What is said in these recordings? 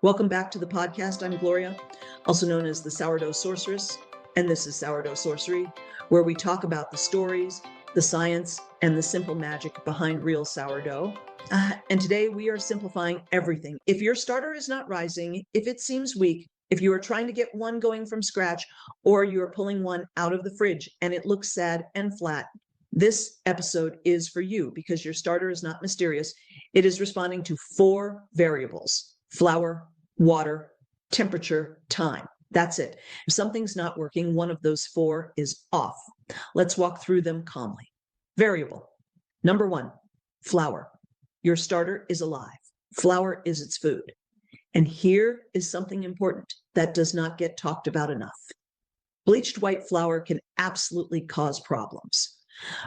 Welcome back to the podcast. I'm Gloria, also known as the Sourdough Sorceress, and this is Sourdough Sorcery, where we talk about the stories, the science, and the simple magic behind real sourdough. And today we are simplifying everything. If your starter is not rising, if it seems weak, if you are trying to get one going from scratch, or you are pulling one out of the fridge and it looks sad and flat, this episode is for you because your starter is not mysterious. It is responding to 4 variables: flour, water, temperature, time. That's it. If something's not working, one of those 4 is off. Let's walk through them calmly. Variable. Number 1, flour. Your starter is alive. Flour is its food. And here is something important that does not get talked about enough. Bleached white flour can absolutely cause problems.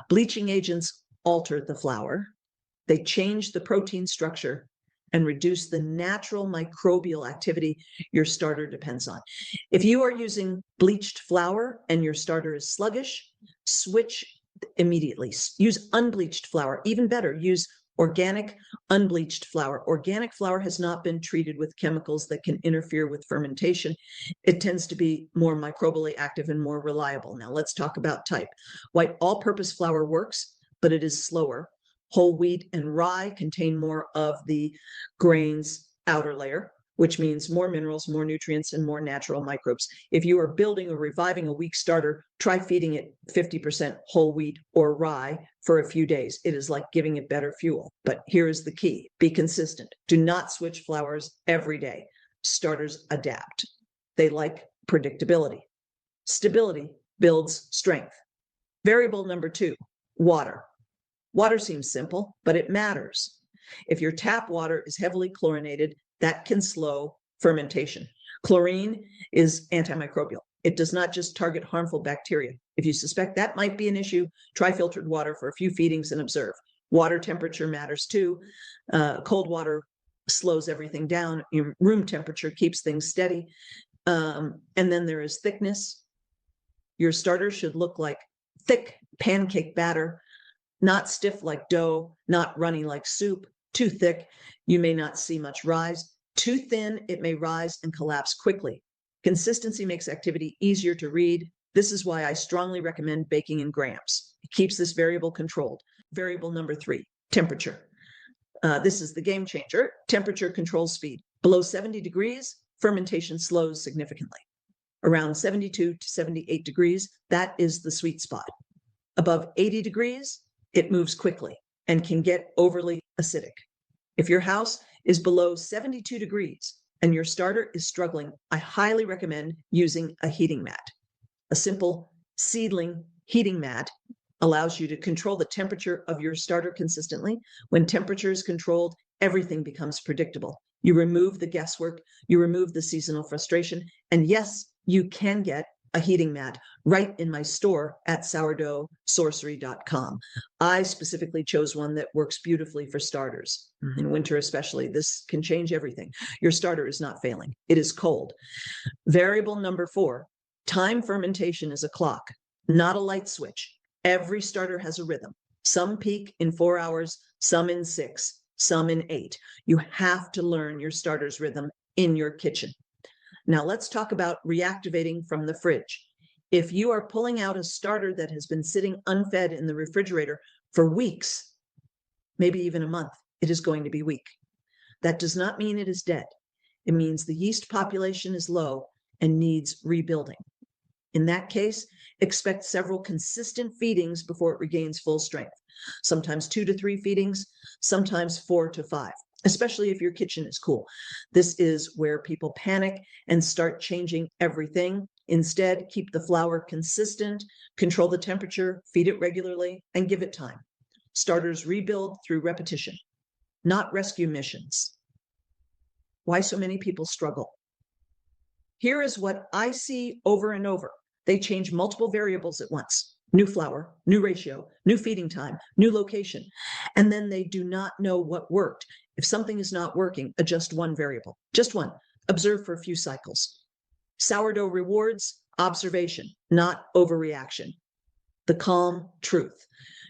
Bleaching agents alter the flour. They change the protein structure and reduce the natural microbial activity your starter depends on. If you are using bleached flour and your starter is sluggish, switch immediately. Use unbleached flour. Even better, use organic unbleached flour. Organic flour has not been treated with chemicals that can interfere with fermentation. It tends to be more microbially active and more reliable. Now let's talk about type. White all-purpose flour works, but it is slower. Whole wheat and rye contain more of the grain's outer layer, which means more minerals, more nutrients, and more natural microbes. If you are building or reviving a weak starter, try feeding it 50% whole wheat or rye for a few days. It is like giving it better fuel. But here is the key: be consistent. Do not switch flours every day. Starters adapt. They like predictability. Stability builds strength. Variable number 2, water. Water seems simple, but it matters. If your tap water is heavily chlorinated, that can slow fermentation. Chlorine is antimicrobial. It does not just target harmful bacteria. If you suspect that might be an issue, try filtered water for a few feedings and observe. Water temperature matters too. Cold water slows everything down. Your room temperature keeps things steady. And then there is thickness. Your starter should look like thick pancake batter, not stiff like dough, not runny like soup. Too thick, you may not see much rise. Too thin, it may rise and collapse quickly. Consistency makes activity easier to read. This is why I strongly recommend baking in grams. It keeps this variable controlled. Variable number 3, temperature. This is the game changer. Temperature controls speed. Below 70 degrees, fermentation slows significantly. Around 72 to 78 degrees, that is the sweet spot. Above 80 degrees, it moves quickly and can get overly acidic. If your house is below 72 degrees and your starter is struggling, I highly recommend using a heating mat. A simple seedling heating mat allows you to control the temperature of your starter consistently. When temperature is controlled, everything becomes predictable. You remove the guesswork, you remove the seasonal frustration, and yes, you can get a heating mat right in my store at sourdoughsorcery.com. I specifically chose one that works beautifully for starters. In winter especially, this can change everything. Your starter is not failing. It is cold. Variable number 4, time fermentation is a clock, not a light switch. Every starter has a rhythm. Some peak in 4 hours, some in 6, some in 8. You have to learn your starter's rhythm in your kitchen. Now let's talk about reactivating from the fridge. If you are pulling out a starter that has been sitting unfed in the refrigerator for weeks, maybe even a month, it is going to be weak. That does not mean it is dead. It means the yeast population is low and needs rebuilding. In that case, expect several consistent feedings before it regains full strength. Sometimes 2 to 3 feedings, sometimes 4 to 5. Especially if your kitchen is cool. This is where people panic and start changing everything. Instead, keep the flour consistent, control the temperature, feed it regularly, and give it time. Starters rebuild through repetition, not rescue missions. Why so many people struggle? Here is what I see over and over. They change multiple variables at once. New flour, new ratio, new feeding time, new location. And then they do not know what worked. If something is not working, adjust one variable, just one. Observe for a few cycles. Sourdough rewards observation, not overreaction. The calm truth.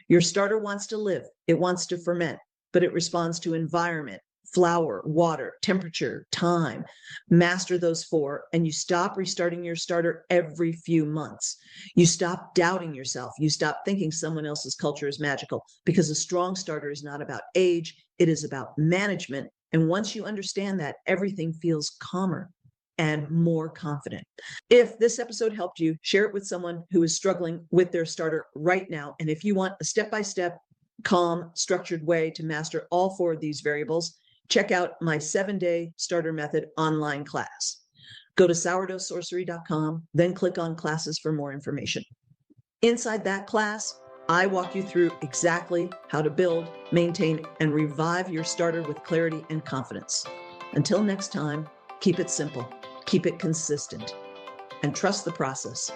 Your starter wants to live. It wants to ferment, but it responds to environment, flour, water, temperature, time. Master those four, and you stop restarting your starter every few months. You stop doubting yourself. You stop thinking someone else's culture is magical, because a strong starter is not about age. It is about management. And once you understand that, everything feels calmer and more confident. If this episode helped you, share it with someone who is struggling with their starter right now. And if you want a step-by-step, calm, structured way to master all four of these variables, check out my 7-day starter method online class. Go to sourdoughsorcery.com, then click on classes for more information. Inside that class, I walk you through exactly how to build, maintain, and revive your starter with clarity and confidence. Until next time, keep it simple, keep it consistent, and trust the process.